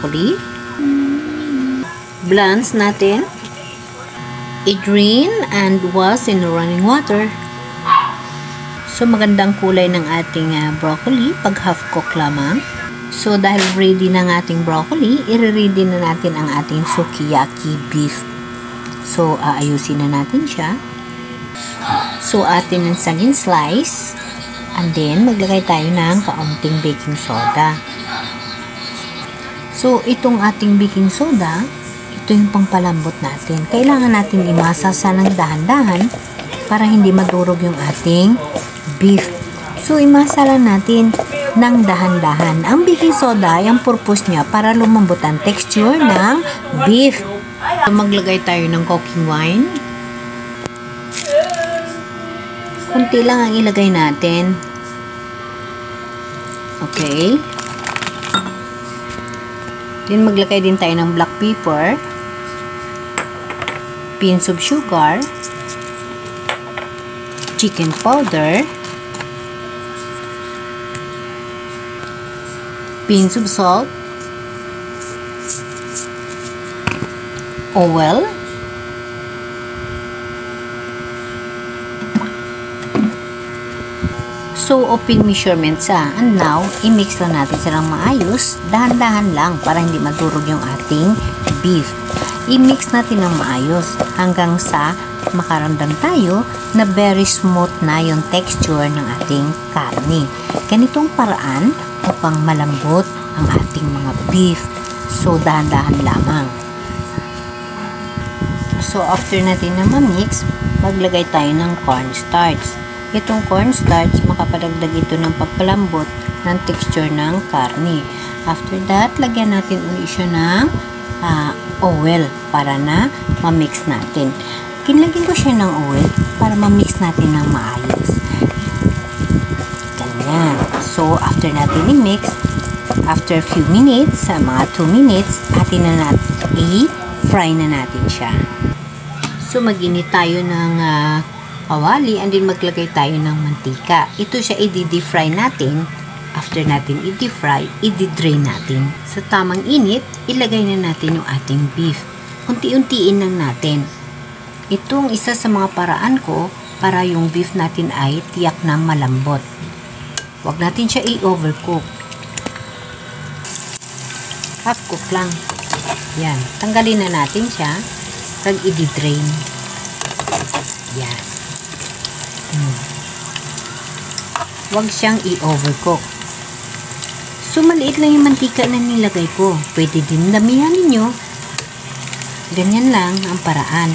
broccoli. Blanch natin. I-drain and wash in running water. So, magandang kulay ng ating broccoli pag half cook lamang. So, dahil ready na ng ating broccoli, i-ready na natin ang ating sukiyaki beef. So, aayusin na natin siya. So, atin ng saging slice. And then, maglagay tayo ng kaunting baking soda. So, itong ating baking soda, ito yung pangpalambot natin. Kailangan natin imasa sa ng dahan-dahan para hindi madurog yung ating beef. So, imasa lang natin ng dahan-dahan. Ang baking soda, yung purpose niya para lumambot ang texture ng beef. So, maglagay tayo ng cooking wine. Kunti lang ang ilagay natin. Okay. Then, maglagay din tayo ng black pepper. Pinch of sugar, chicken powder, pinch of salt, oil, so open measurement sa, and now i-mix lang natin silang maayos, dahan-dahan lang para hindi madurog yung ating beef. I-mix natin ng maayos hanggang sa makaramdam tayo na very smooth na yung texture ng ating karne. Ganitong paraan upang malambot ang ating mga beef. So, dahan-dahan lamang. So, after natin na ma-mix, maglagay tayo ng cornstarch. Itong cornstarch, makapadagdag ito ng pagpalambot ng texture ng karne. After that, lagyan natin ulit siya ng oil para na ma-mix natin. Kinlagyan ko siya ng oil para ma-mix natin ng maayos. Ganyan. So, after natin i-mix, after a few minutes, mga 2 minutes, atin na natin, i-fry na natin siya. So, mag-init tayo ng kawali and then maglagay tayo ng mantika. Ito siya i-deep fry natin. After natin i-deep fry, i-drain natin. Sa tamang init, ilagay na natin yung ating beef. Unti-untiin lang natin. Itong isa sa mga paraan ko para yung beef natin ay tiyak na malambot. Huwag natin siya i-overcook. Half cook lang. Yan. Tanggalin na natin siya. Pag i-drain. Yan. Huwag siyang i-overcook. So, maliit lang yung mantika na nilagay ko. Pwede din damihan ninyo. Ganyan lang ang paraan.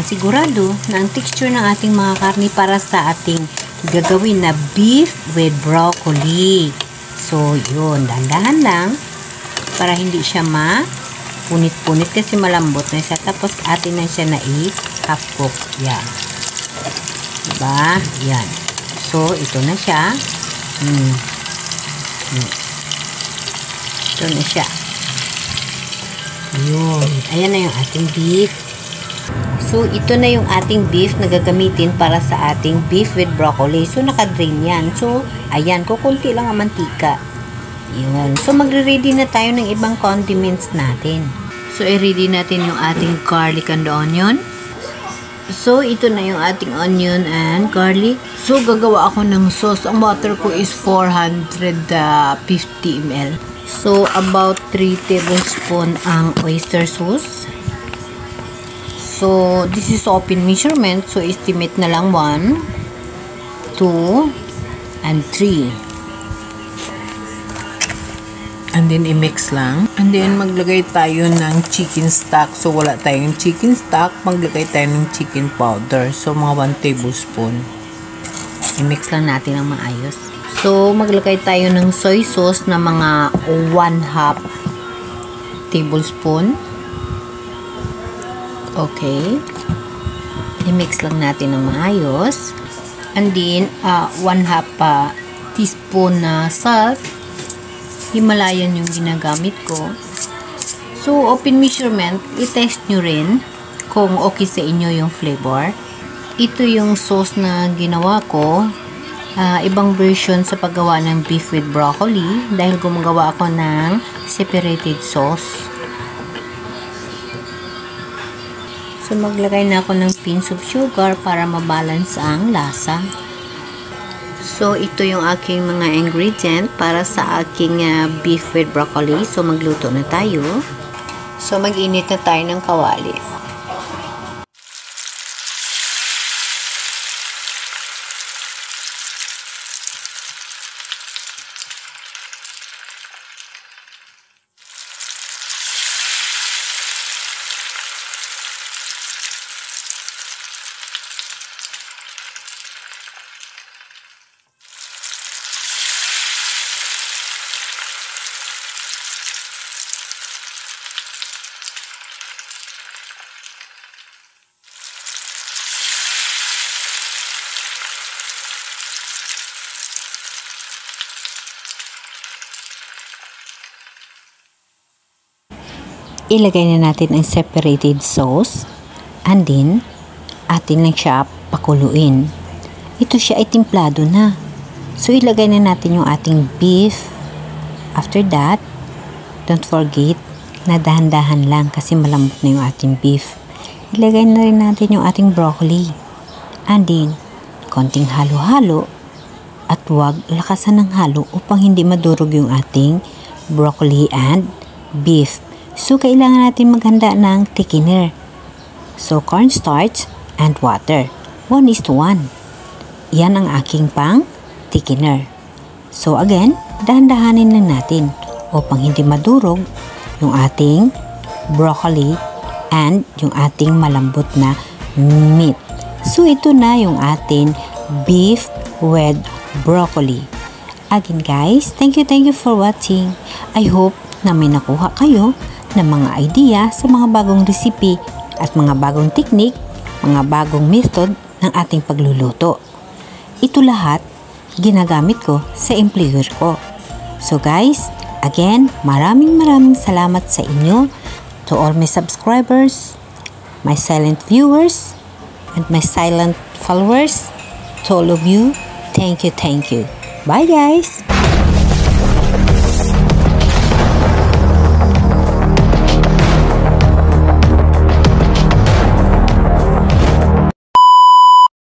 Sigurado na ang texture ng ating mga karni para sa ating gagawin na beef with broccoli. So, yun. Dahan-dahan lang para hindi siya punit-punit kasi malambot na siya. Tapos, atin na siya na i-half cook. Yan. Diba? Yan. So, ito na siya. Ito na siya. Yun. Ayan na yung ating beef. So, ito na yung ating beef na gagamitin para sa ating beef with broccoli. So, naka-drain yan. So, ayan. Kukunti lang ang mantika. Yun. So, magre-ready na tayo ng ibang condiments natin. So, i-ready natin yung ating garlic and onion. So, ito na yung ating onion and garlic. So, gagawa ako ng sauce. Ang water ko is 450 ml. So, about 3 tablespoon ang oyster sauce. So, this is open measurement. So, estimate na lang 1, 2, and 3. And then, i-mix lang. And then, maglagay tayo ng chicken stock. So, wala tayong chicken stock. Maglagay tayo ng chicken powder. So, mga 1 tablespoon. I-mix lang natin ang maayos. So, maglagay tayo ng soy sauce na mga 1/2 tablespoon. Okay. I-mix lang natin ng maayos. And then, 1/2 teaspoon na salt. Himalayan yung ginagamit ko. So, open measurement, i-test nyo rin kung okay sa inyo yung flavor. Ito yung sauce na ginawa ko. Ibang version sa paggawa ng beef with broccoli dahil gumagawa ako ng separated sauce. So, maglagay na ako ng pinch of sugar para mabalance ang lasa. So, ito yung aking mga ingredient para sa aking beef with broccoli. So, magluto na tayo. So, mag-init na tayo ng kawali. Ilagay na natin ang separated sauce and then atin lang siya pakuluin. Ito siya ay timplado na. So ilagay na natin yung ating beef. After that, don't forget na dahan-dahan lang kasi malambot na yung ating beef. Ilagay na rin natin yung ating broccoli. And then, konting halo-halo at huwag lakasan ng halo upang hindi madurog yung ating broccoli and beef. So, kailangan natin maghanda ng thickener. So, cornstarch and water. 1:1. Yan ang aking pang thickener. So, again, dahan-dahanin lang natin upang hindi madurog yung ating broccoli and yung ating malambot na meat. So, ito na yung ating beef with broccoli. Again, guys, thank you for watching. I hope na may nakuha kayo ng mga idea sa mga bagong recipe at mga bagong technique, mga bagong method ng ating pagluluto. Ito lahat ginagamit ko sa employer ko. So guys, again, maraming salamat sa inyo, to all my subscribers, my silent viewers, and my silent followers. To all of you, thank you. Bye guys!